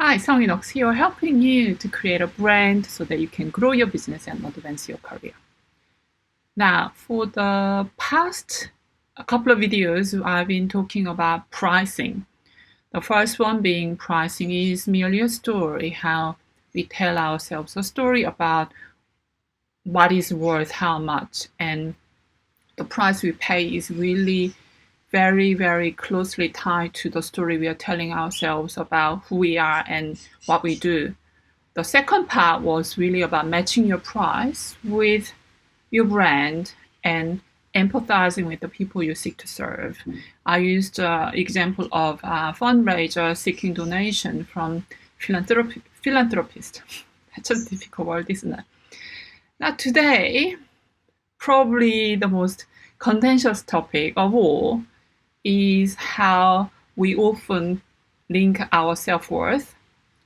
Hi, Song Inox here, helping you to create a brand so that you can grow your business and advance your career. Now, for the past a couple of videos, I've been talking about pricing. The first one being pricing is merely a story, how we tell ourselves a story about what is worth how much, and the price we pay is really very, very closely tied to the story we are telling ourselves about who we are and what we do. The second part was really about matching your price with your brand and empathizing with the people you seek to serve. I used the example of a fundraiser seeking donation from philanthropist. That's a difficult word, isn't it? Now today, probably the most contentious topic of all is how we often link our self-worth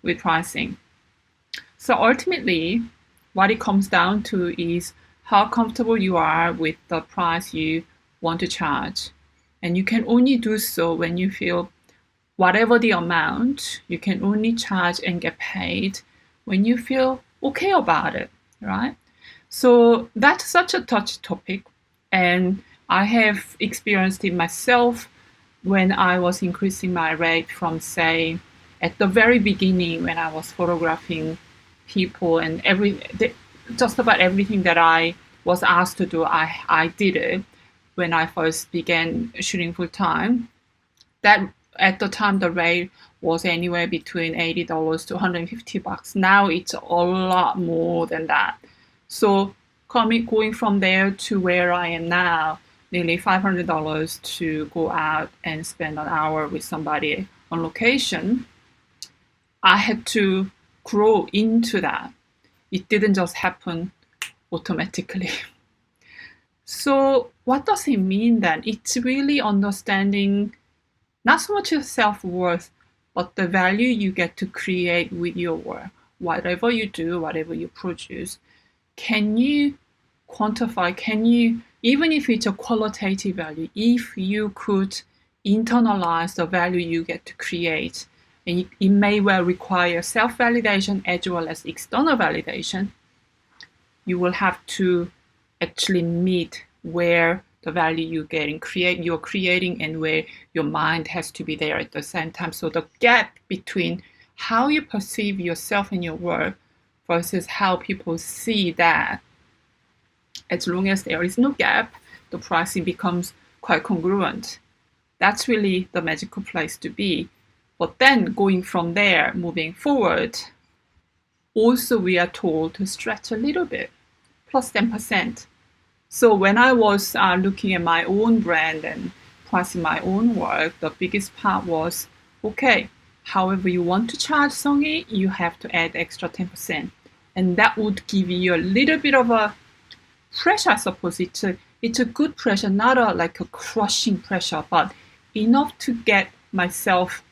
with pricing. So ultimately, what it comes down to is how comfortable you are with the price you want to charge. And you can only do so when you feel whatever the amount, you can only charge and get paid when you feel okay about it, right? So that's such a touchy topic. And I have experienced it myself when I was increasing my rate from, say, at the very beginning when I was photographing people and just about everything that I was asked to do, I did it when I first began shooting full time. That at the time the rate was anywhere between $80 to $150. Now it's a lot more than that. So going from there to where I am now, nearly $500 to go out and spend an hour with somebody on location, I had to grow into that. It didn't just happen automatically. So what does it mean then? It's really understanding not so much your self-worth, but the value you get to create with your work. Whatever you do, whatever you produce, can you quantify, even if it's a qualitative value, if you could internalize the value you get to create, and it may well require self-validation as well as external validation, you will have to actually meet where the value you're creating and where your mind has to be there at the same time. So the gap between how you perceive yourself and your work versus how people see that, as long as there is no gap, the pricing becomes quite congruent. That's really the magical place to be. But then going from there, moving forward, also we are told to stretch a little bit, plus 10%. So when I was looking at my own brand and pricing my own work, the biggest part was, okay, however you want to charge Songy, you have to add extra 10%. And that would give you a little bit of a pressure, I suppose. It's a good pressure, not like a crushing pressure, but enough to get myself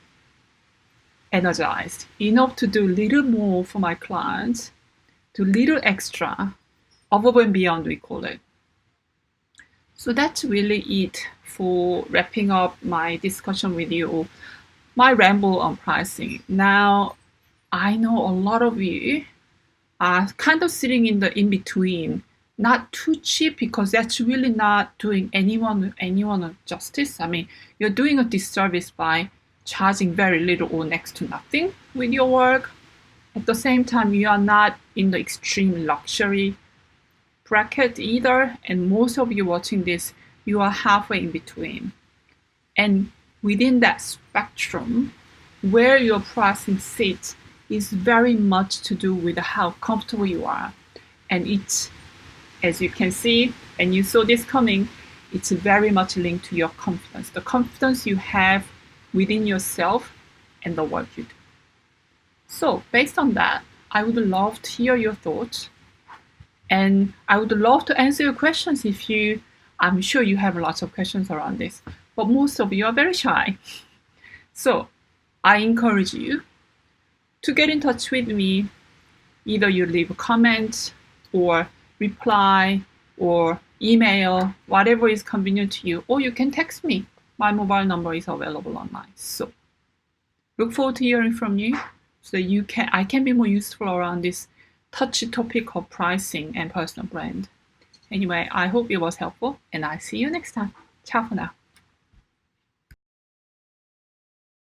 energized, enough to do a little more for my clients, do a little extra, above and beyond, we call it. So that's really it for wrapping up my discussion with you, my ramble on pricing. Now, I know a lot of you are kind of sitting in the in-between, not too cheap, because that's really not doing anyone a justice. I mean, you're doing a disservice by charging very little or next to nothing with your work. At the same time, you are not in the extreme luxury bracket either, and most of you watching this, you are halfway in between. And within that spectrum, where your pricing sits is very much to do with how comfortable you are. And it's, as you can see, and you saw this coming, it's very much linked to your confidence, the confidence you have within yourself and the work you do. So based on that, I would love to hear your thoughts. And I would love to answer your questions I'm sure you have lots of questions around this, but most of you are very shy. So I encourage you to get in touch with me. Either you leave a comment or reply or email, whatever is convenient to you, or you can text me. My mobile number is available online. So look forward to hearing from you. so that I can be more useful around this touchy topic of pricing and personal brand. Anyway, I hope it was helpful, and I see you next time. Ciao for now.